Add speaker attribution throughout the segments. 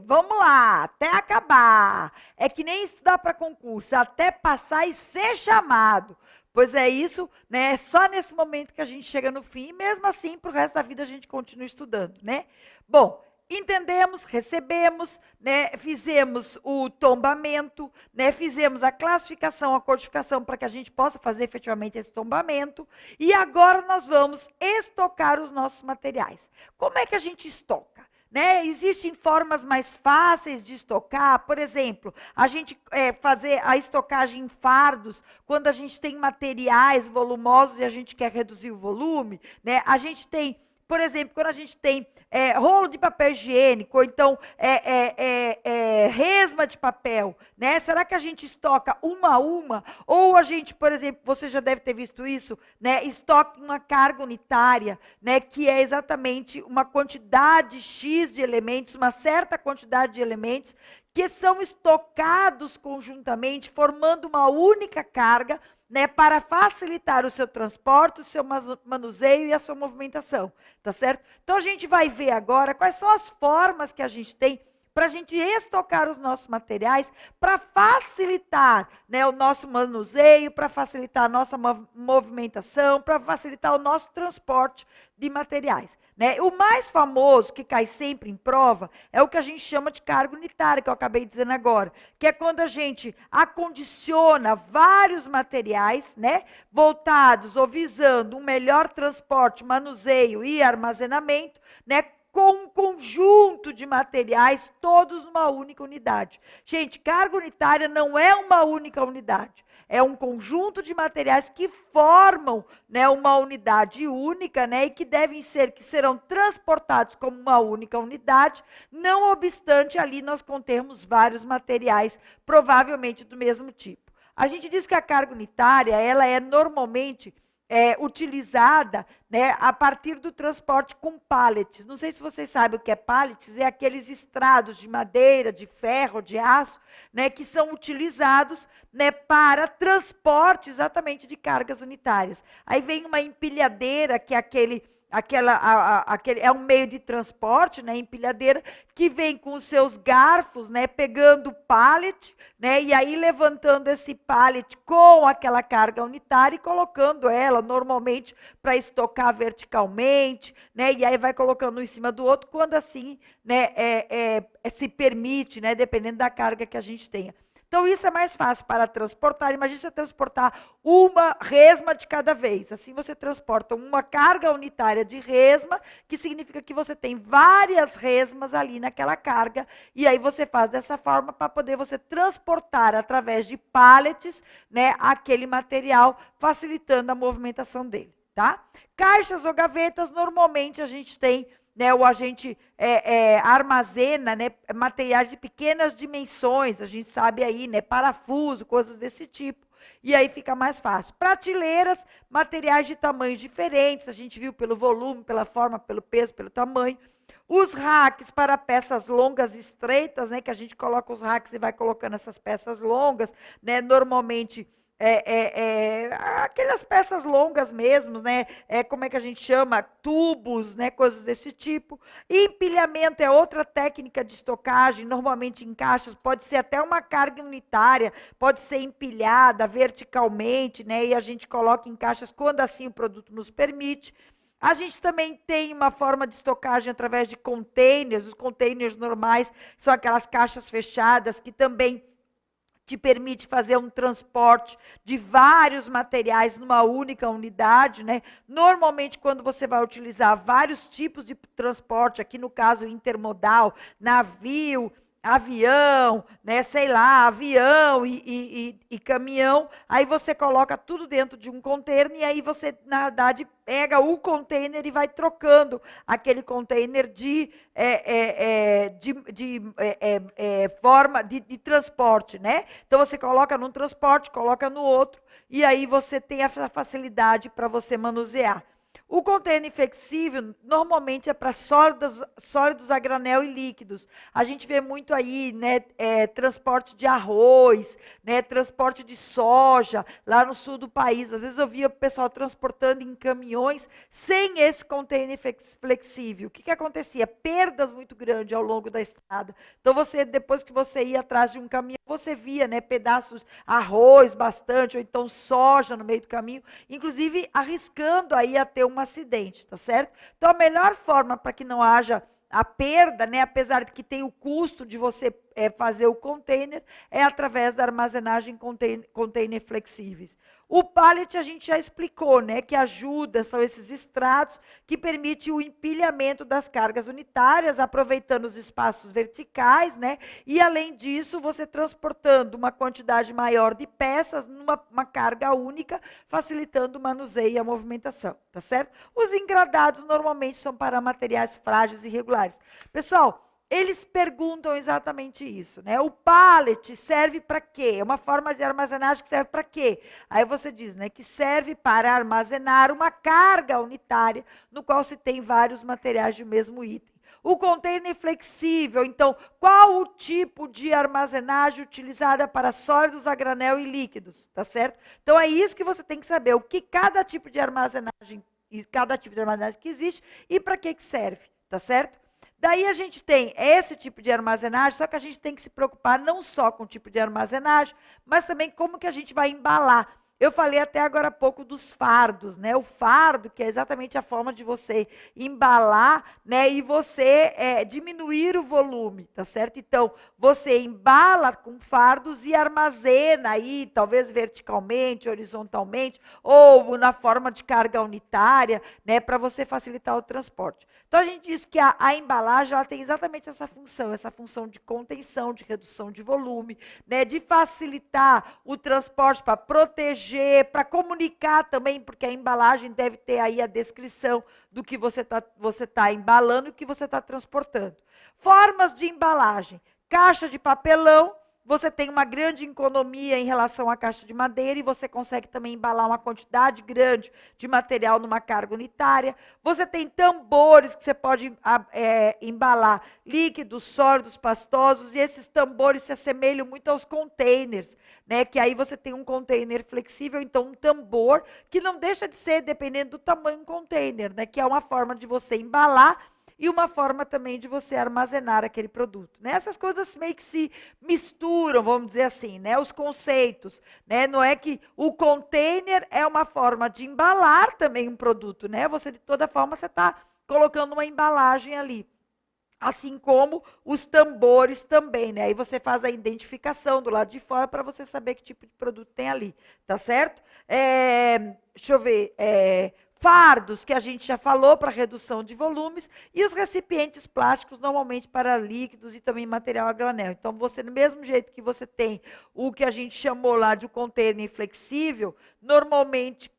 Speaker 1: vamos lá, até acabar. É que nem estudar para concurso, até passar e ser chamado. Pois é isso, né? É só nesse momento que a gente chega no fim, e mesmo assim, para o resto da vida, a gente continua estudando, né? Bom, entendemos, recebemos, né? Fizemos o tombamento, né? Fizemos a classificação, a codificação, para que a gente possa fazer efetivamente esse tombamento. E agora nós vamos estocar os nossos materiais. Como é que a gente estoca? Né? Existem formas mais fáceis de estocar, por exemplo, a gente fazer a estocagem em fardos, quando a gente tem materiais volumosos e a gente quer reduzir o volume, né? A gente tem, por exemplo, quando a gente tem rolo de papel higiênico, ou então resma de papel, né? Será que a gente estoca uma a uma? Ou a gente, por exemplo, você já deve ter visto isso, né? Estoca uma carga unitária, né? Que é exatamente uma quantidade X de elementos, uma certa quantidade de elementos, que são estocados conjuntamente, formando uma única carga, né, para facilitar o seu transporte, o seu manuseio e a sua movimentação, tá certo? Então, a gente vai ver agora quais são as formas que a gente tem para a gente estocar os nossos materiais, para facilitar, né, o nosso manuseio, para facilitar a nossa movimentação, para facilitar o nosso transporte de materiais. Né? O mais famoso, que cai sempre em prova, é o que a gente chama de carga unitária, que eu acabei dizendo agora, que é quando a gente acondiciona vários materiais, né, voltados ou visando um melhor transporte, manuseio e armazenamento, né, com um conjunto de materiais, todos numa única unidade. Gente, carga unitária não é uma única unidade. É um conjunto de materiais que formam, né, uma unidade única, né, e que serão transportados como uma única unidade, não obstante ali nós contermos vários materiais, provavelmente do mesmo tipo. A gente diz que a carga unitária, ela é normalmente utilizada, né, a partir do transporte com pallets. Não sei se vocês sabem o que é pallets, é aqueles estrados de madeira, de ferro, de aço, né, que são utilizados, né, para transporte exatamente de cargas unitárias. Aí vem uma empilhadeira, que é aquele é um meio de transporte, né, empilhadeira, que vem com os seus garfos, né, pegando o pallet, né, e aí levantando esse pallet com aquela carga unitária e colocando ela normalmente para estocar verticalmente, né, e aí vai colocando um em cima do outro, quando assim, né, se permite, né, dependendo da carga que a gente tenha. Então, isso é mais fácil para transportar. Imagina você transportar uma resma de cada vez. Assim, você transporta uma carga unitária de resma, que significa que você tem várias resmas ali naquela carga, e aí você faz dessa forma para poder você transportar através de pallets, né, aquele material, facilitando a movimentação dele, tá? Caixas ou gavetas, normalmente a gente tem, né, ou a gente armazena, né, materiais de pequenas dimensões, a gente sabe aí, né, parafuso, coisas desse tipo, e aí fica mais fácil. Prateleiras, materiais de tamanhos diferentes, a gente viu pelo volume, pela forma, pelo peso, pelo tamanho. Os racks para peças longas e estreitas, né, que a gente coloca os racks e vai colocando essas peças longas, né, normalmente aquelas peças longas mesmo, né? Como é que a gente chama? Tubos, né? Coisas desse tipo. Empilhamento é outra técnica de estocagem, normalmente em caixas, pode ser até uma carga unitária, pode ser empilhada verticalmente, né? E a gente coloca em caixas quando assim o produto nos permite. A gente também tem uma forma de estocagem através de containers. Os containers normais são aquelas caixas fechadas que também te permite fazer um transporte de vários materiais numa única unidade, né? Normalmente, quando você vai utilizar vários tipos de transporte, aqui no caso intermodal, navio, avião, né, sei lá, avião e caminhão, aí você coloca tudo dentro de um container e aí você, na verdade, pega o container e vai trocando aquele container de forma de transporte, né? Então, você coloca num transporte, coloca no outro, e aí você tem essa facilidade para você manusear. O container flexível, normalmente, é para sólidos a granel e líquidos. A gente vê muito aí, né, transporte de arroz, né, transporte de soja, lá no sul do país. Às vezes eu via o pessoal transportando em caminhões sem esse container flexível. O que acontecia? Perdas muito grandes ao longo da estrada. Então, depois que você ia atrás de um caminhão, você via, né, pedaços, arroz bastante, ou então soja no meio do caminho, inclusive arriscando aí a ter um acidente, tá certo? Então, a melhor forma para que não haja a perda, né, apesar de que tem o custo de você fazer o container, é através da armazenagem container flexíveis. O pallet a gente já explicou, né, que ajuda, são esses estratos que permitem o empilhamento das cargas unitárias, aproveitando os espaços verticais, né, e além disso, você transportando uma quantidade maior de peças numa carga única, facilitando o manuseio e a movimentação, tá certo? Os engradados normalmente são para materiais frágeis e irregulares. Pessoal, eles perguntam exatamente isso, né? O pallet serve para quê? É uma forma de armazenagem que serve para quê? Aí você diz, né, que serve para armazenar uma carga unitária no qual se tem vários materiais de mesmo item. O container flexível, então, qual o tipo de armazenagem utilizada para sólidos a granel e líquidos, tá certo? Então é isso que você tem que saber, o que cada tipo de armazenagem que existe e para que serve, tá certo? Daí a gente tem esse tipo de armazenagem, só que a gente tem que se preocupar não só com o tipo de armazenagem, mas também como que a gente vai embalar. Eu falei até agora há pouco dos fardos, né? O fardo, que é exatamente a forma de você embalar, né? E você diminuir o volume, tá certo? Então, você embala com fardos e armazena aí, talvez verticalmente, horizontalmente, ou na forma de carga unitária, né? Para você facilitar o transporte. Então, a gente diz que a embalagem ela tem exatamente essa função de contenção, de redução de volume, né? De facilitar o transporte para proteger, para comunicar também, porque a embalagem deve ter aí a descrição do que você tá embalando e o que você está transportando. Formas de embalagem. Caixa de papelão, você tem uma grande economia em relação à caixa de madeira e você consegue também embalar uma quantidade grande de material numa carga unitária. Você tem tambores que você pode embalar líquidos, sólidos, pastosos, e esses tambores se assemelham muito aos containers, né? Que aí você tem um container flexível, então um tambor, que não deixa de ser, dependendo do tamanho, um container, né? Que é uma forma de você embalar e uma forma também de você armazenar aquele produto, né? Essas coisas meio que se misturam, vamos dizer assim, né? Os conceitos, né? Não é que o container é uma forma de embalar também um produto, né? Você, de toda forma, você está colocando uma embalagem ali. Assim como os tambores também, né? Aí você faz a identificação do lado de fora para você saber que tipo de produto tem ali, tá certo? Deixa eu ver, fardos, que a gente já falou, para redução de volumes, e os recipientes plásticos, normalmente para líquidos e também material a granel. Então, você, do mesmo jeito que você tem o que a gente chamou lá de container flexível, normalmente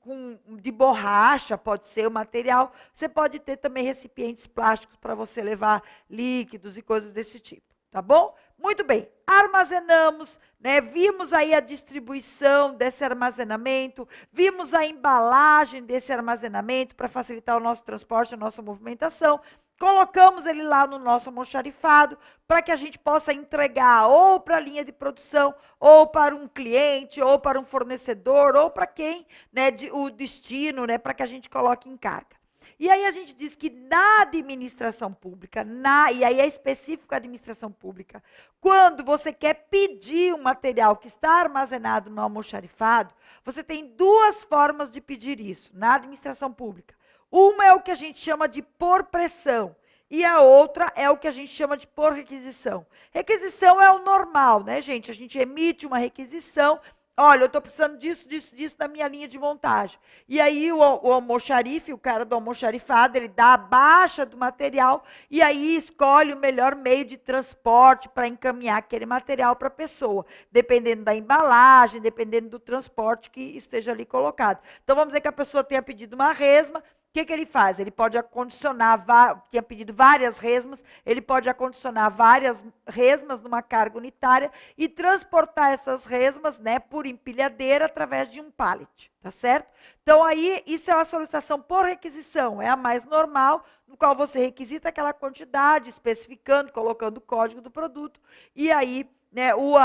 Speaker 1: de borracha, pode ser o material, você pode ter também recipientes plásticos para você levar líquidos e coisas desse tipo, tá bom? Muito bem, armazenamos, né? Vimos aí a distribuição desse armazenamento, vimos a embalagem desse armazenamento para facilitar o nosso transporte, a nossa movimentação. Colocamos ele lá no nosso almoxarifado para que a gente possa entregar ou para a linha de produção, ou para um cliente, ou para um fornecedor, ou para quem, né, o destino, né, para que a gente coloque em carga. E aí a gente diz que na administração pública, e aí é específico a administração pública, quando você quer pedir um material que está armazenado no almoxarifado, você tem duas formas de pedir isso na administração pública. Uma é o que a gente chama de por pressão, e a outra é o que a gente chama de por requisição. Requisição é o normal, né, gente? A gente emite uma requisição. Olha, eu estou precisando disso, disso, disso na minha linha de montagem. E aí o almoxarife, o cara do almoxarifado, ele dá a baixa do material e aí escolhe o melhor meio de transporte para encaminhar aquele material para a pessoa, dependendo da embalagem, dependendo do transporte que esteja ali colocado. Então, vamos dizer que a pessoa tenha pedido uma resma, que ele faz? Ele pode acondicionar, tinha pedido várias resmas, ele pode acondicionar várias resmas numa carga unitária e transportar essas resmas, né, por empilhadeira através de um pallet, tá certo? Então, aí, isso é uma solicitação por requisição, é a mais normal, no qual você requisita aquela quantidade, especificando, colocando o código do produto, e aí, né, o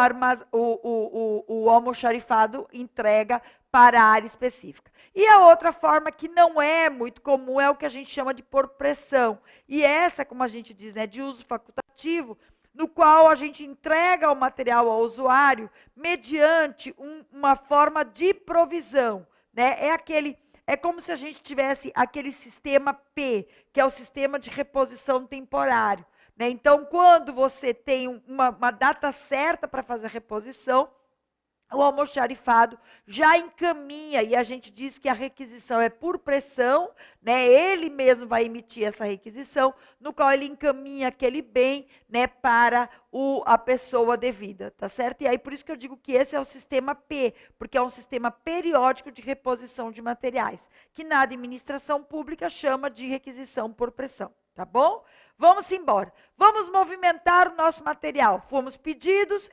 Speaker 1: almoxarifado entrega para a área específica. E a outra forma que não é muito comum é o que a gente chama de por pressão. E essa, como a gente diz, né, de uso facultativo, no qual a gente entrega o material ao usuário mediante uma forma de provisão, né? É como se a gente tivesse aquele sistema P, que é o sistema de reposição temporário, né? Então, quando você tem uma data certa para fazer a reposição, o almoxarifado já encaminha, e a gente diz que a requisição é por pressão, né? Ele mesmo vai emitir essa requisição, no qual ele encaminha aquele bem, né, para a pessoa devida, tá certo? E aí, por isso que eu digo que esse é o sistema P, porque é um sistema periódico de reposição de materiais, que na administração pública chama de requisição por pressão, tá bom? Vamos embora. Vamos movimentar o nosso material. Fomos pedidos,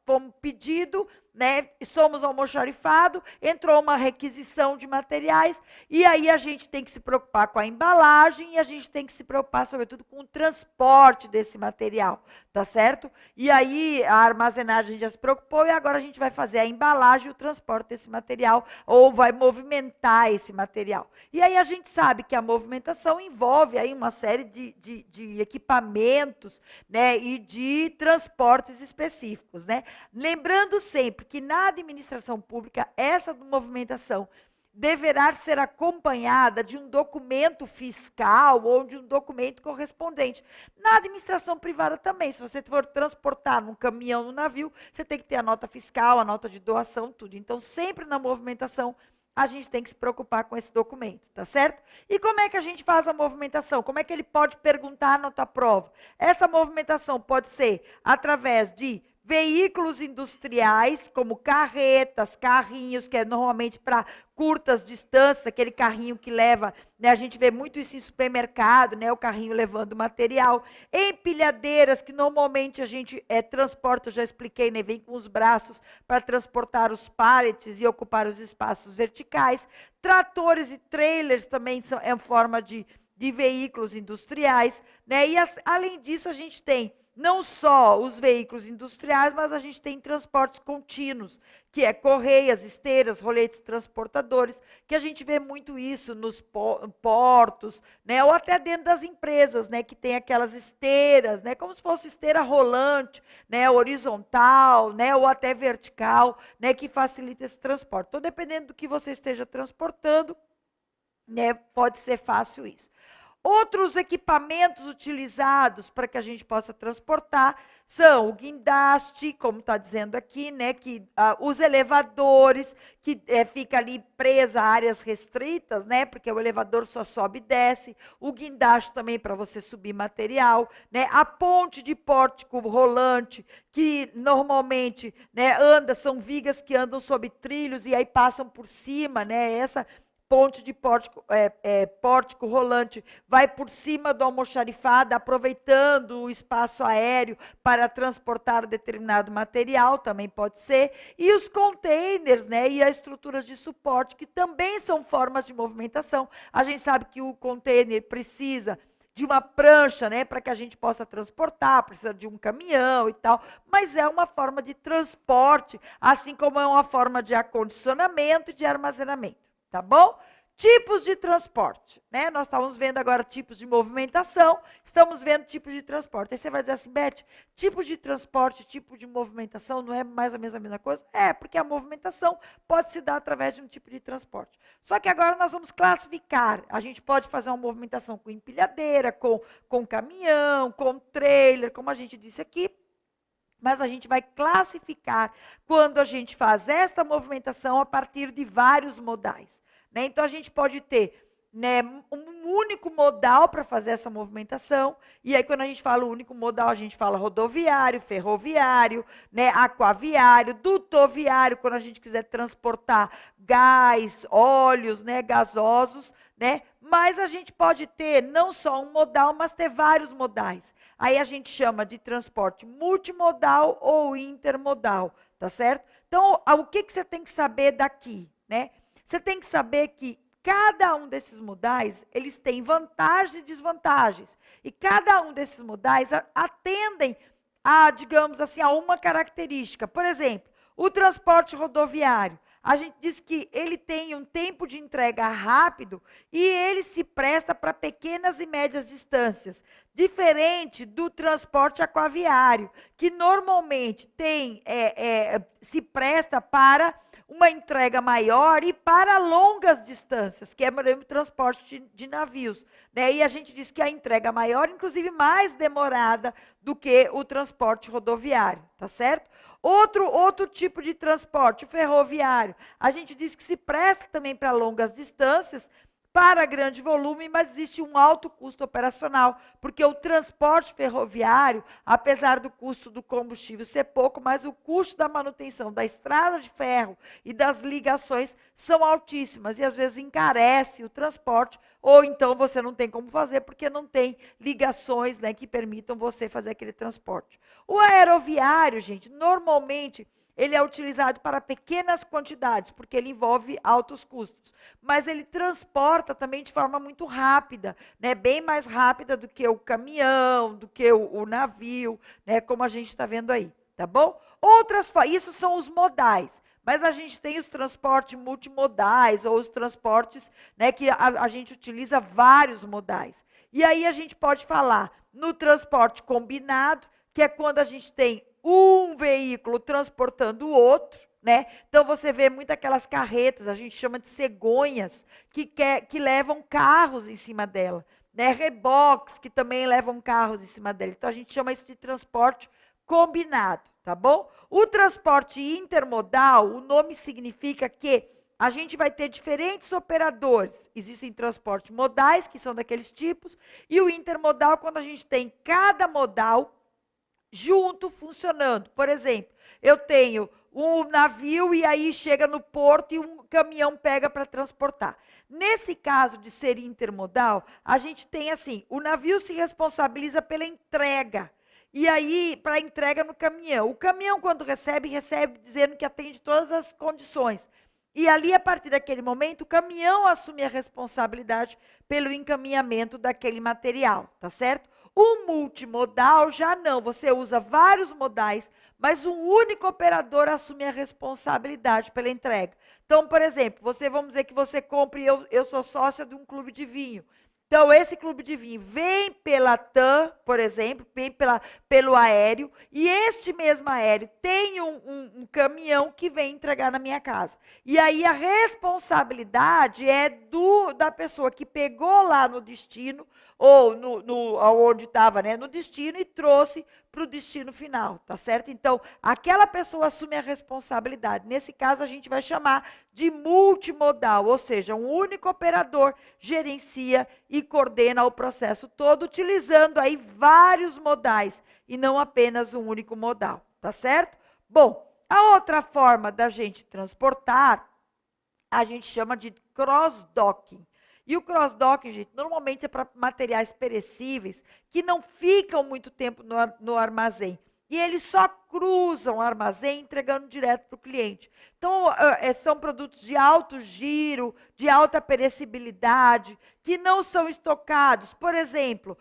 Speaker 1: fomos pedido, né, somos almoxarifado, entrou uma requisição de materiais, e aí a gente tem que se preocupar com a embalagem, e a gente tem que se preocupar, sobretudo, com o transporte desse material, tá certo? E aí a armazenagem já se preocupou, e agora a gente vai fazer a embalagem e o transporte desse material, ou vai movimentar esse material. E aí a gente sabe que a movimentação envolve aí uma série de equipamentos, né, e de transportes específicos, né? Lembrando sempre que na administração pública, essa movimentação deverá ser acompanhada de um documento fiscal ou de um documento correspondente. Na administração privada também, se você for transportar num caminhão, no navio, você tem que ter a nota fiscal, a nota de doação, tudo. Então, sempre na movimentação, a gente tem que se preocupar com esse documento, tá certo? E como é que a gente faz a movimentação? Como é que ele pode perguntar na tua prova? Essa movimentação pode ser através de veículos industriais, como carretas, carrinhos, que é normalmente para curtas distâncias, aquele carrinho que leva, né, a gente vê muito isso em supermercado, né, o carrinho levando material. Empilhadeiras, que normalmente a gente transporta, eu já expliquei, né, vem com os braços para transportar os pallets e ocupar os espaços verticais. Tratores e trailers também é forma de veículos industriais, né, e além disso a gente tem não só os veículos industriais, mas a gente tem transportes contínuos, que é correias, esteiras, roletes transportadores, que a gente vê muito isso nos portos, né, ou até dentro das empresas, né, que tem aquelas esteiras, né, como se fosse esteira rolante, né, horizontal, né, ou até vertical, né, que facilita esse transporte. Então, dependendo do que você esteja transportando, né, pode ser fácil isso. Outros equipamentos utilizados para que a gente possa transportar são o guindaste, como está dizendo aqui, né, os elevadores, que fica ali preso a áreas restritas, né, porque o elevador só sobe e desce, o guindaste também para você subir material, né, a ponte de pórtico rolante, que normalmente, né, são vigas que andam sob trilhos e aí passam por cima, né, essa ponte de pórtico rolante vai por cima do almoxarifado, aproveitando o espaço aéreo para transportar determinado material, também pode ser. E os containers, né, e as estruturas de suporte, que também são formas de movimentação. A gente sabe que o container precisa de uma prancha, né, para que a gente possa transportar, precisa de um caminhão e tal, mas é uma forma de transporte, assim como é uma forma de acondicionamento e de armazenamento. Tá bom? Tipos de transporte, né? Nós estávamos vendo agora tipos de movimentação, estamos vendo tipos de transporte. Aí você vai dizer assim, Beth, tipo de transporte, tipo de movimentação, não é mais ou menos a mesma coisa? É, porque a movimentação pode se dar através de um tipo de transporte. Só que agora nós vamos classificar. A gente pode fazer uma movimentação com empilhadeira, com caminhão, com trailer, como a gente disse aqui. Mas a gente vai classificar quando a gente faz esta movimentação a partir de vários modais, né? Então, a gente pode ter, né, um único modal para fazer essa movimentação, e aí quando a gente fala único modal, a gente fala rodoviário, ferroviário, né, aquaviário, dutoviário, quando a gente quiser transportar gás, óleos, né, gasosos, né? Mas a gente pode ter não só um modal, mas ter vários modais. Aí a gente chama de transporte multimodal ou intermodal, tá certo? Então, o que você tem que saber daqui, né? Você tem que saber que cada um desses modais, eles têm vantagens e desvantagens. E cada um desses modais atendem a, digamos assim, a uma característica. Por exemplo, o transporte rodoviário. A gente diz que ele tem um tempo de entrega rápido e ele se presta para pequenas e médias distâncias, diferente do transporte aquaviário, que normalmente se presta para uma entrega maior e para longas distâncias, que é, por exemplo, o transporte de navios, né? E a gente diz que a entrega maior, inclusive mais demorada do que o transporte rodoviário, tá certo? Outro tipo de transporte, o ferroviário, a gente diz que se presta também para longas distâncias, para grande volume, mas existe um alto custo operacional, porque o transporte ferroviário, apesar do custo do combustível ser pouco, mas o custo da manutenção da estrada de ferro e das ligações são altíssimas, e às vezes encarece o transporte, ou então você não tem como fazer, porque não tem ligações, né, que permitam você fazer aquele transporte. O aeroviário, gente, normalmente ele é utilizado para pequenas quantidades, porque ele envolve altos custos. Mas ele transporta também de forma muito rápida, né? Bem mais rápida do que o caminhão, do que o navio, né? Como a gente está vendo aí, tá bom? Isso são os modais. Mas a gente tem os transportes multimodais, ou os transportes, né, que a gente utiliza vários modais. E aí a gente pode falar no transporte combinado, que é quando a gente tem um veículo transportando o outro, né? Então você vê muito aquelas carretas, a gente chama de cegonhas, que levam carros em cima dela, né? Reboques que também levam carros em cima dela. Então a gente chama isso de transporte combinado, tá bom? O transporte intermodal, o nome significa que a gente vai ter diferentes operadores. Existem transportes modais, que são daqueles tipos, e o intermodal, quando a gente tem cada modal junto funcionando. Por exemplo, eu tenho um navio e aí chega no porto e um caminhão pega para transportar. Nesse caso de ser intermodal, a gente tem assim, o navio se responsabiliza pela entrega. E aí, para a entrega no caminhão. O caminhão, quando recebe dizendo que atende todas as condições. E ali, a partir daquele momento, o caminhão assume a responsabilidade pelo encaminhamento daquele material, tá certo? O multimodal já não, você usa vários modais, mas um único operador assume a responsabilidade pela entrega. Então, por exemplo, vamos dizer que você compre, eu sou sócia de um clube de vinho. Então, esse clube de vinho vem pela TAM, por exemplo, vem pelo aéreo, e este mesmo aéreo tem um caminhão que vem entregar na minha casa. E aí a responsabilidade é da pessoa que pegou lá no destino, ou onde estava, né, no destino, e trouxe para o destino final, tá certo? Então, aquela pessoa assume a responsabilidade. Nesse caso, a gente vai chamar de multimodal, ou seja, um único operador gerencia e coordena o processo todo, utilizando aí vários modais, e não apenas um único modal, tá certo? Bom, a outra forma da gente transportar, a gente chama de cross-docking. E o cross-docking, gente, normalmente é para materiais perecíveis que não ficam muito tempo no armazém. E eles só cruzam o armazém entregando direto para o cliente. Então, são produtos de alto giro, de alta perecibilidade, que não são estocados. Por exemplo,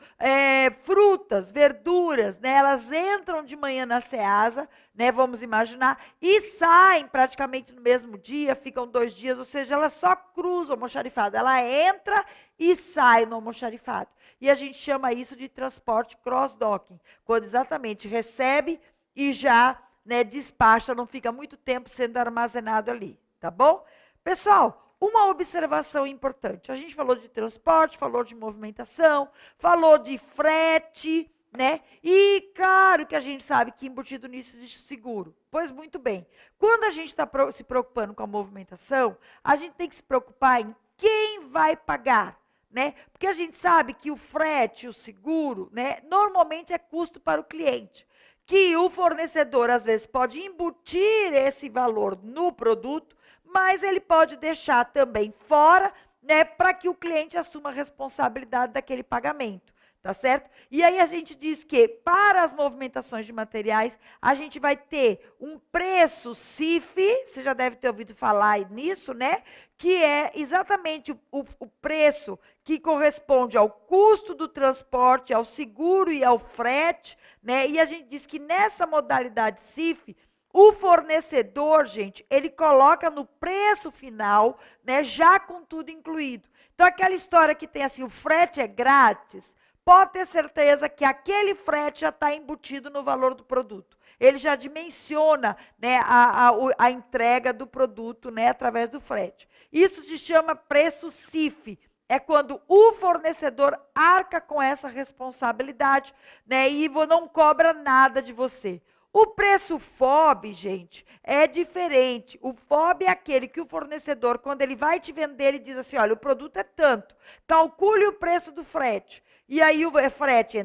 Speaker 1: frutas, verduras, né, elas entram de manhã na Ceasa, né, vamos imaginar, e saem praticamente no mesmo dia, ficam 2 dias, ou seja, elas só cruzam o almoxarifado. Ela entra e sai no almoxarifado. E a gente chama isso de transporte cross-docking, quando exatamente recebe e já, né, despacha, não fica muito tempo sendo armazenado ali, tá bom? Pessoal, uma observação importante. A gente falou de transporte, falou de movimentação, falou de frete, né? E claro que a gente sabe que embutido nisso existe seguro. Pois muito bem. Quando a gente está se preocupando com a movimentação, a gente tem que se preocupar em quem vai pagar, né? Porque a gente sabe que o frete, o seguro, né, normalmente é custo para o cliente, que o fornecedor às vezes pode embutir esse valor no produto, mas ele pode deixar também fora né, para que o cliente assuma a responsabilidade daquele pagamento. Tá certo? E aí a gente diz que para as movimentações de materiais, a gente vai ter um preço CIF, você já deve ter ouvido falar nisso, né? Que é exatamente o preço que corresponde ao custo do transporte, ao seguro e ao frete, né? E a gente diz que nessa modalidade CIF, o fornecedor, gente, ele coloca no preço final, né, já com tudo incluído. Então, aquela história que tem assim, o frete é grátis, pode ter certeza que aquele frete já está embutido no valor do produto. Ele já dimensiona, né, a entrega do produto, né, através do frete. Isso se chama preço CIF. É quando o fornecedor arca com essa responsabilidade, né, e não cobra nada de você. O preço FOB, gente, é diferente. O FOB é aquele que o fornecedor, quando ele vai te vender, ele diz assim, olha, o produto é tanto, calcule o preço do frete. E aí o frete,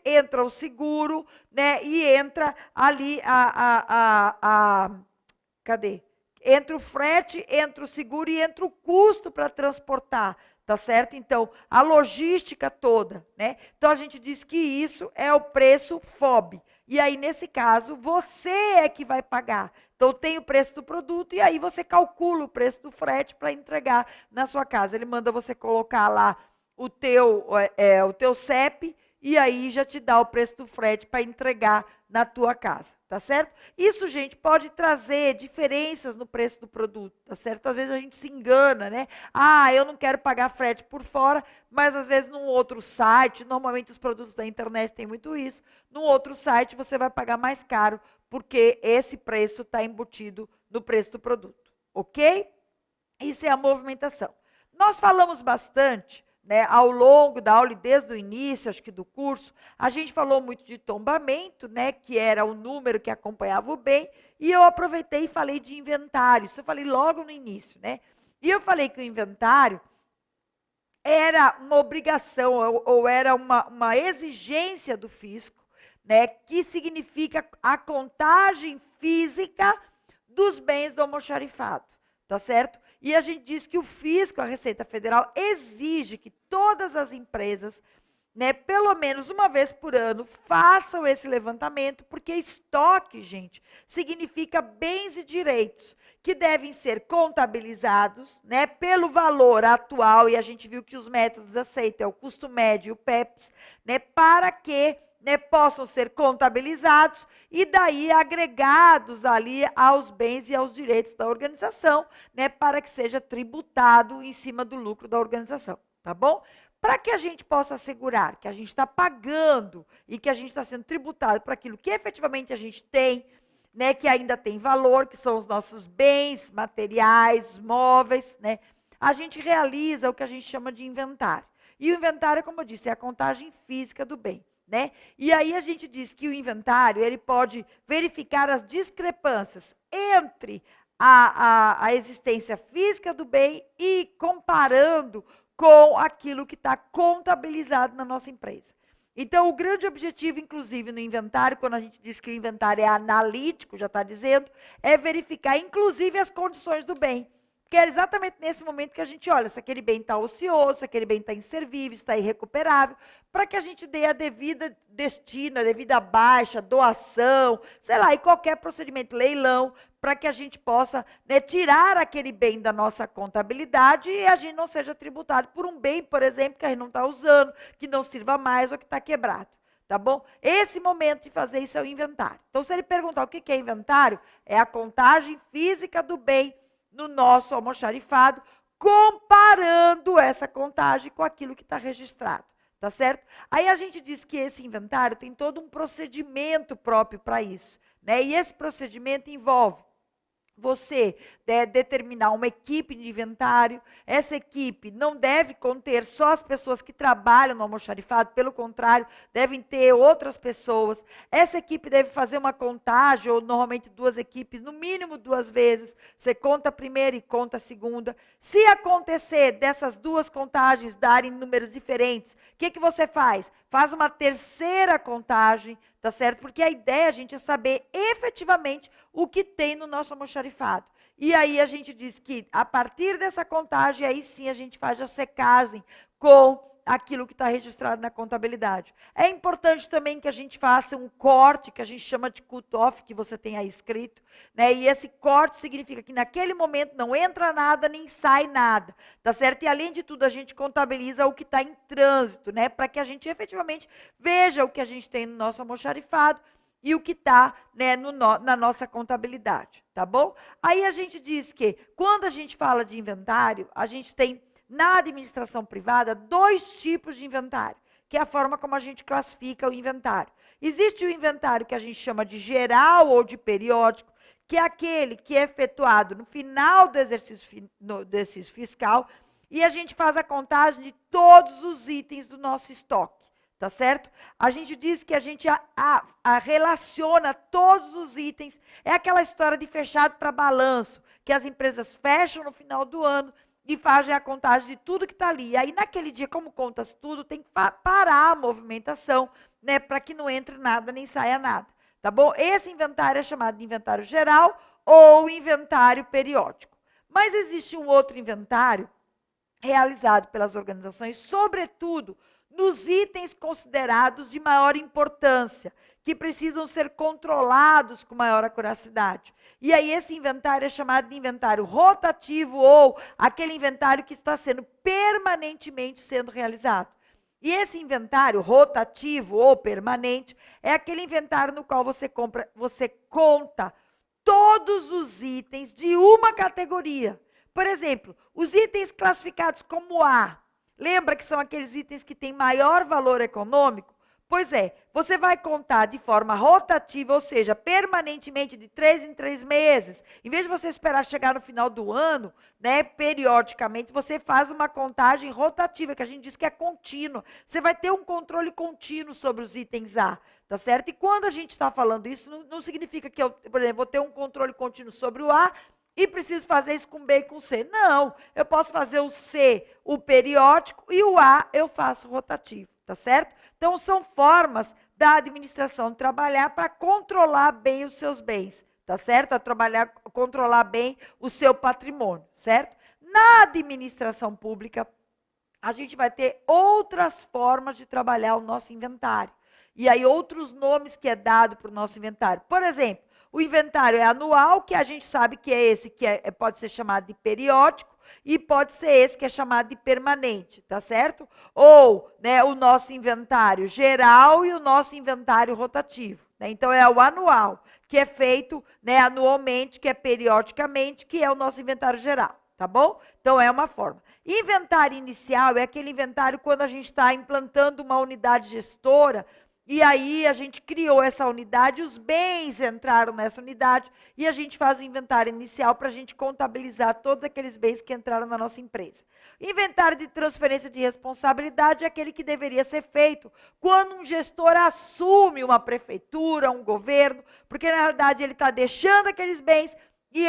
Speaker 1: entra o seguro, né? E entra ali cadê? Entra o frete, entra o seguro e entra o custo para transportar, tá certo? Então, a logística toda, né? Então, a gente diz que isso é o preço FOB. E aí, nesse caso, você é que vai pagar. Então, tem o preço do produto e aí você calcula o preço do frete para entregar na sua casa. Ele manda você colocar lá o teu CEP, e aí já te dá o preço do frete para entregar na tua casa, tá certo? Isso, gente, pode trazer diferenças no preço do produto, tá certo? Às vezes a gente se engana, né? Ah, eu não quero pagar frete por fora, mas às vezes num outro site, normalmente os produtos da internet têm muito isso, num outro site você vai pagar mais caro, porque esse preço está embutido no preço do produto, ok? Isso é a movimentação. Nós falamos bastante, né, ao longo da aula e desde o início, acho que do curso, a gente falou muito de tombamento, né, que era o número que acompanhava o bem, e eu aproveitei e falei de inventário, isso eu falei logo no início, né? E eu falei que o inventário era uma obrigação, ou era uma exigência do fisco, né, que significa a contagem física dos bens do almoxarifado, tá certo? E a gente diz que o fisco, a Receita Federal, exige que todas as empresas, né, pelo menos uma vez por ano, façam esse levantamento, porque estoque, gente, significa bens e direitos que devem ser contabilizados, né, pelo valor atual, e a gente viu que os métodos aceitos é o custo médio e o PEPS, né, para que, né, possam ser contabilizados e daí agregados ali aos bens e aos direitos da organização, né, para que seja tributado em cima do lucro da organização, tá bom? Para que a gente possa assegurar que a gente está pagando e que a gente está sendo tributado por aquilo que efetivamente a gente tem, né, que ainda tem valor, que são os nossos bens materiais, móveis, né, a gente realiza o que a gente chama de inventário. E o inventário, como eu disse, é a contagem física do bem. Né? E aí a gente diz que o inventário ele pode verificar as discrepâncias entre a existência física do bem e comparando com aquilo que está contabilizado na nossa empresa. Então, o grande objetivo, inclusive, no inventário, quando a gente diz que o inventário é analítico, já está dizendo, é verificar, inclusive, as condições do bem. Que é exatamente nesse momento que a gente olha se aquele bem está ocioso, se aquele bem está inservível, está irrecuperável, para que a gente dê a devida destino, a devida baixa, doação, sei lá, e qualquer procedimento, leilão, para que a gente possa, né, tirar aquele bem da nossa contabilidade e a gente não seja tributado por um bem, por exemplo, que a gente não está usando, que não sirva mais ou que está quebrado. Tá bom? Esse momento de fazer isso é o inventário. Então, se ele perguntar o que é inventário, é a contagem física do bem no nosso almoxarifado, comparando essa contagem com aquilo que está registrado, tá certo? Aí a gente diz que esse inventário tem todo um procedimento próprio para isso, né? E esse procedimento envolve você determinar uma equipe de inventário. Essa equipe não deve conter só as pessoas que trabalham no almoxarifado, pelo contrário, devem ter outras pessoas. Essa equipe deve fazer uma contagem, ou normalmente duas equipes, no mínimo 2 vezes. Você conta a primeira e conta a segunda. Se acontecer dessas 2 contagens darem números diferentes, o que você faz? Faz uma terceira contagem, tá certo? Porque a ideia, gente, é saber efetivamente o que tem no nosso almoxarifado. E aí a gente diz que, a partir dessa contagem, aí sim a gente faz a secagem com aquilo que está registrado na contabilidade. É importante também que a gente faça um corte, que a gente chama de cut-off, que você tem aí escrito, né? E esse corte significa que naquele momento não entra nada, nem sai nada, tá certo? E além de tudo, a gente contabiliza o que está em trânsito, né? Para que a gente efetivamente veja o que a gente tem no nosso almoxarifado e o que está, né, na nossa contabilidade, tá bom? Aí a gente diz que, quando a gente fala de inventário, a gente tem, na administração privada, 2 tipos de inventário, que é a forma como a gente classifica o inventário. Existe o inventário que a gente chama de geral ou de periódico, que é aquele que é efetuado no final do exercício fiscal, e a gente faz a contagem de todos os itens do nosso estoque. Tá certo? A gente diz que a gente relaciona todos os itens. É aquela história de fechado para balanço, que as empresas fecham no final do ano e fazem a contagem de tudo que está ali. E aí, naquele dia, como contas tudo, tem que parar a movimentação, né, para que não entre nada nem saia nada. Tá bom? Esse inventário é chamado de inventário geral ou inventário periódico. Mas existe um outro inventário realizado pelas organizações, sobretudo nos itens considerados de maior importância, que precisam ser controlados com maior acuracidade. E aí esse inventário é chamado de inventário rotativo ou aquele inventário que está sendo permanentemente sendo realizado. E esse inventário rotativo ou permanente é aquele inventário no qual você conta todos os itens de uma categoria. Por exemplo, os itens classificados como A, lembra que são aqueles itens que têm maior valor econômico? Pois é, você vai contar de forma rotativa, ou seja, permanentemente, de 3 em 3 meses. Em vez de você esperar chegar no final do ano, né, periodicamente, você faz uma contagem rotativa, que a gente diz que é contínua. Você vai ter um controle contínuo sobre os itens A, tá certo? E quando a gente está falando isso, não significa que eu, por exemplo, vou ter um controle contínuo sobre o A, e preciso fazer isso com B e com C. Não, eu posso fazer o C, o periódico, e o A eu faço rotativo, tá certo? Então, são formas da administração trabalhar para controlar bem os seus bens, tá certo? Controlar bem o seu patrimônio, certo? Na administração pública, a gente vai ter outras formas de trabalhar o nosso inventário. E aí, outros nomes que é dado para o nosso inventário. Por exemplo, o inventário é anual, que a gente sabe que é esse que pode ser chamado de periódico, e pode ser esse que é chamado de permanente, tá certo? Ou, né, o nosso inventário geral e o nosso inventário rotativo. Né? Então, é o anual, que é feito, né, anualmente, que é periodicamente, que é o nosso inventário geral, tá bom? Então, é uma forma. Inventário inicial é aquele inventário quando a gente está implantando uma unidade gestora, e aí a gente criou essa unidade, os bens entraram nessa unidade, e a gente faz o inventário inicial para a gente contabilizar todos aqueles bens que entraram na nossa empresa. Inventário de transferência de responsabilidade é aquele que deveria ser feito quando um gestor assume uma prefeitura, um governo, porque na verdade ele está deixando aqueles bens, e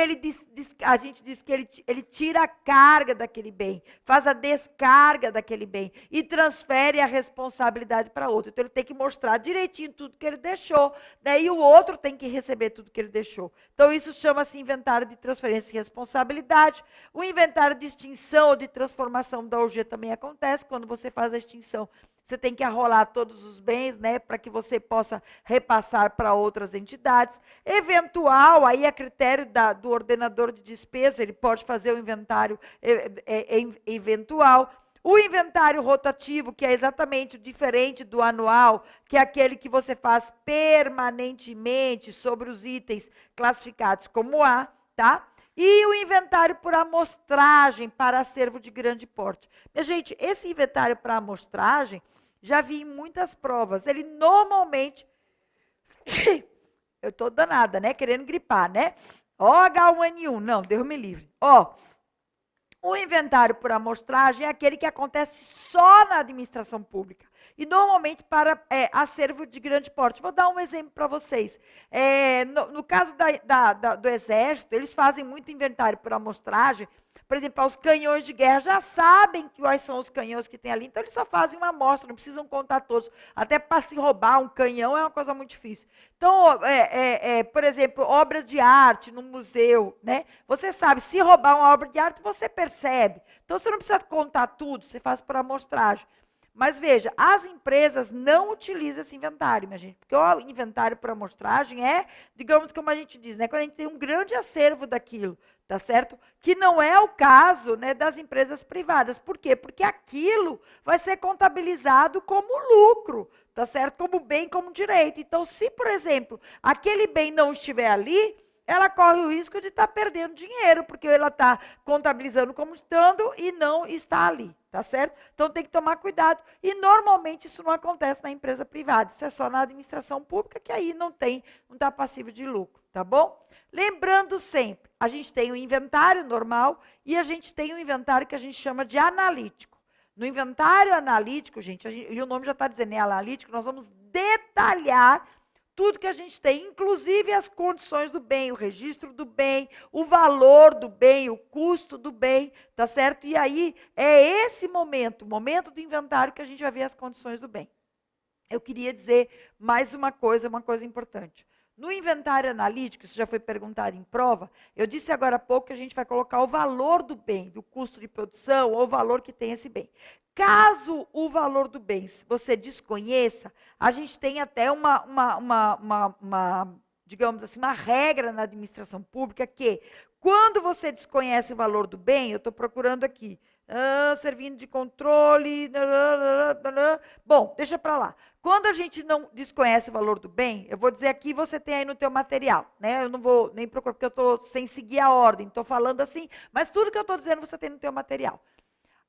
Speaker 1: a gente diz que ele tira a carga daquele bem, faz a descarga daquele bem e transfere a responsabilidade para outro. Então, ele tem que mostrar direitinho tudo que ele deixou, né? E o outro tem que receber tudo que ele deixou. Então, isso chama-se inventário de transferência de responsabilidade. O inventário de extinção ou de transformação da UG também acontece quando você faz a extinção. Você tem que arrolar todos os bens, né, para que você possa repassar para outras entidades. Eventual, aí a critério do ordenador de despesa, ele pode fazer o inventário eventual. O inventário rotativo, que é exatamente diferente do anual, que é aquele que você faz permanentemente sobre os itens classificados como A, tá? E o inventário por amostragem para acervo de grande porte. Minha gente, esse inventário para amostragem, já vi em muitas provas. Ele normalmente... Eu estou danada, né? Querendo gripar, né? Ó, H1N1. Não, Deus me livre. Ó, o inventário por amostragem é aquele que acontece só na administração pública. E normalmente para acervo de grande porte. Vou dar um exemplo para vocês. No caso do Exército, eles fazem muito inventário por amostragem por exemplo, aos canhões de guerra, já sabem quais são os canhões que tem ali, então eles só fazem uma amostra, não precisam contar todos. Até para se roubar um canhão é uma coisa muito difícil. Então, por exemplo, obra de arte no museu, né? Você sabe, se roubar uma obra de arte, você percebe. Então, você não precisa contar tudo, você faz por amostragem. Mas veja, as empresas não utilizam esse inventário, minha gente, porque o inventário por amostragem é, digamos, como a gente diz, né, quando a gente tem um grande acervo daquilo, tá certo? Que não é o caso, né, das empresas privadas. Por quê? Porque aquilo vai ser contabilizado como lucro, tá certo? Como bem, como direito. Então, se, por exemplo, aquele bem não estiver ali, ela corre o risco de estar perdendo dinheiro, porque ela está contabilizando como estando e não está ali, tá certo? Então tem que tomar cuidado. E normalmente isso não acontece na empresa privada, isso é só na administração pública, que aí não está passivo de lucro, tá bom? Lembrando sempre, a gente tem o inventário normal e a gente tem o inventário que a gente chama de analítico. No inventário analítico, gente, e o nome já está dizendo, é analítico, nós vamos detalhar tudo que a gente tem, inclusive as condições do bem, o registro do bem, o valor do bem, o custo do bem, tá certo? E aí é esse momento, o momento do inventário, que a gente vai ver as condições do bem. Eu queria dizer mais uma coisa importante. No inventário analítico, isso já foi perguntado em prova, eu disse agora há pouco que a gente vai colocar o valor do bem, do custo de produção, ou o valor que tem esse bem. Caso o valor do bem você desconheça, a gente tem até digamos assim, uma regra na administração pública que, quando você desconhece o valor do bem, eu estou procurando aqui, servindo de controle, bom, deixa para lá. Quando a gente não desconhece o valor do bem, eu vou dizer aqui, você tem aí no teu material, né? Eu não vou nem procurar, porque eu estou sem seguir a ordem, estou falando assim, mas tudo que eu estou dizendo você tem no teu material.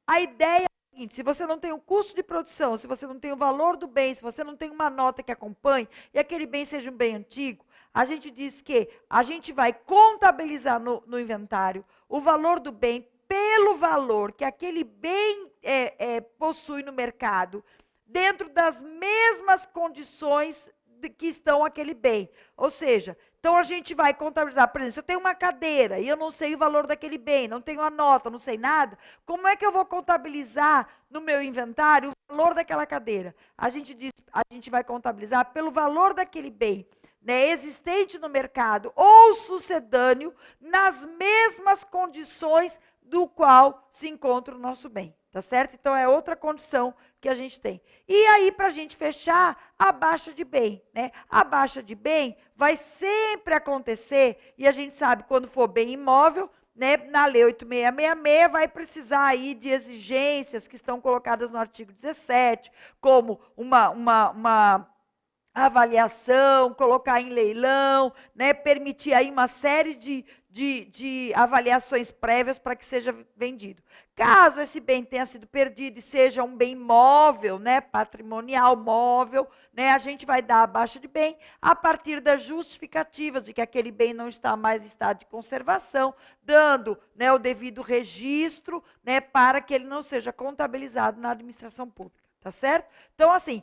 Speaker 1: A ideia é a seguinte: se você não tem o custo de produção, se você não tem o valor do bem, se você não tem uma nota que acompanhe, e aquele bem seja um bem antigo, a gente diz que a gente vai contabilizar no inventário o valor do bem pelo valor que aquele bem possui no mercado, dentro das mesmas condições que estão aquele bem. Ou seja, então a gente vai contabilizar, por exemplo, se eu tenho uma cadeira e eu não sei o valor daquele bem, não tenho a nota, não sei nada, como é que eu vou contabilizar no meu inventário o valor daquela cadeira? A gente vai contabilizar pelo valor daquele bem, né, existente no mercado ou sucedâneo, nas mesmas condições do qual se encontra o nosso bem, tá certo? Então é outra condição que a gente tem. E aí, para a gente fechar, a baixa de bem, né? A baixa de bem vai sempre acontecer, e a gente sabe, quando for bem imóvel, né, na Lei 8666, vai precisar aí de exigências que estão colocadas no artigo 17, como uma avaliação, colocar em leilão, né, permitir aí uma série de avaliações prévias para que seja vendido. Caso esse bem tenha sido perdido e seja um bem móvel, né, patrimonial móvel, né, a gente vai dar a baixa de bem a partir das justificativas de que aquele bem não está mais em estado de conservação, dando, né, o devido registro, né, para que ele não seja contabilizado na administração pública. Tá certo? Então, assim,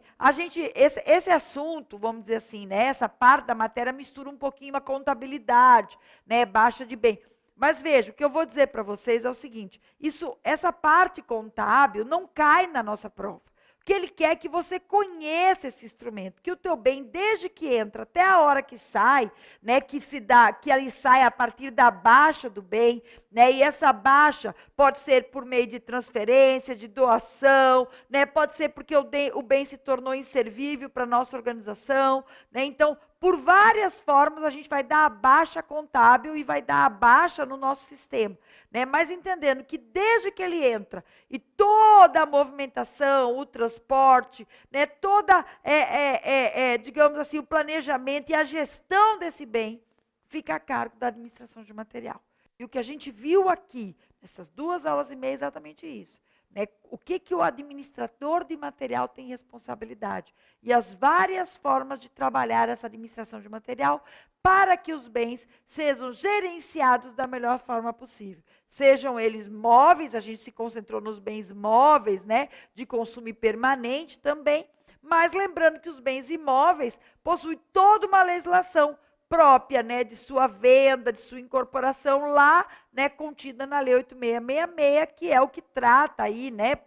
Speaker 1: esse assunto, vamos dizer assim, né, essa parte da matéria mistura um pouquinho a contabilidade, né, baixa de bem. Mas veja, o que eu vou dizer para vocês é o seguinte: essa parte contábil não cai na nossa prova. O que ele quer é que você conheça esse instrumento, que o teu bem, desde que entra até a hora que sai, né, que ele sai a partir da baixa do bem, né, e essa baixa pode ser por meio de transferência, de doação, né, pode ser porque o bem se tornou inservível para a nossa organização, né, então, por várias formas, a gente vai dar a baixa contábil e vai dar a baixa no nosso sistema, né? Mas entendendo que desde que ele entra e toda a movimentação, o transporte, né, toda, digamos assim, o planejamento e a gestão desse bem fica a cargo da administração de material. E o que a gente viu aqui, nessas 2 aulas e meia, é exatamente isso. Né? O que o administrador de material tem responsabilidade e as várias formas de trabalhar essa administração de material para que os bens sejam gerenciados da melhor forma possível. Sejam eles móveis, a gente se concentrou nos bens móveis, né, de consumo permanente também, mas lembrando que os bens imóveis possuem toda uma legislação própria, né, de sua venda, de sua incorporação lá, né, contida na Lei 8666, que é o que trata aí, né,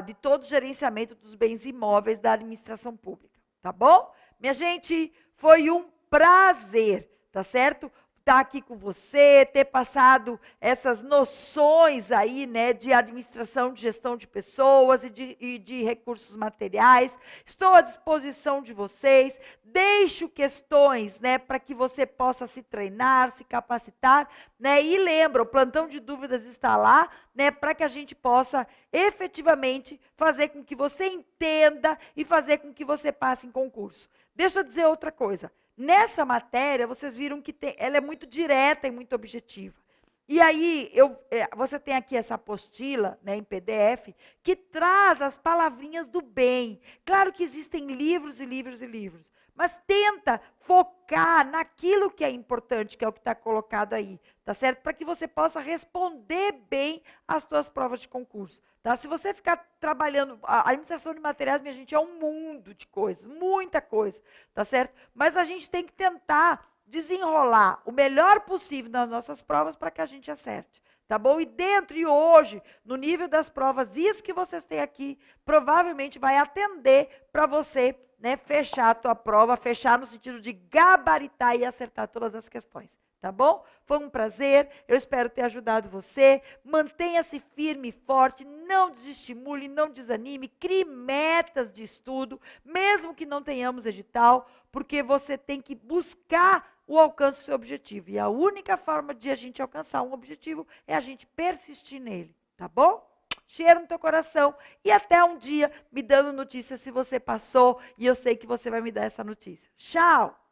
Speaker 1: de todo o gerenciamento dos bens imóveis da administração pública, tá bom? Minha gente, foi um prazer, tá certo? Estar aqui com você, ter passado essas noções aí, né, de administração, de gestão de pessoas e de recursos materiais. Estou à disposição de vocês. Deixo questões, né, para que você possa se treinar, se capacitar, né? E lembra, o plantão de dúvidas está lá, né, para que a gente possa efetivamente fazer com que você entenda e fazer com que você passe em concurso. Deixa eu dizer outra coisa. Nessa matéria, vocês viram que ela é muito direta e muito objetiva. E aí, você tem aqui essa apostila, né, em PDF, que traz as palavrinhas do bem. Claro que existem livros e livros e livros, mas tenta focar naquilo que é importante, que é o que está colocado aí, tá certo? Para que você possa responder bem às suas provas de concurso, tá? Se você ficar trabalhando, a administração de materiais, minha gente, é um mundo de coisas, muita coisa, tá certo? Mas a gente tem que tentar desenrolar o melhor possível nas nossas provas para que a gente acerte, tá bom? E dentro e hoje, no nível das provas, isso que vocês têm aqui, provavelmente vai atender para você, né, fechar a tua prova, fechar no sentido de gabaritar e acertar todas as questões, tá bom? Foi um prazer, eu espero ter ajudado você. Mantenha-se firme e forte, não desestimule, não desanime, crie metas de estudo, mesmo que não tenhamos edital, porque você tem que buscar o alcance do seu objetivo. E a única forma de a gente alcançar um objetivo é a gente persistir nele, tá bom? Cheiro no teu coração e até um dia me dando notícia se você passou e eu sei que você vai me dar essa notícia. Tchau!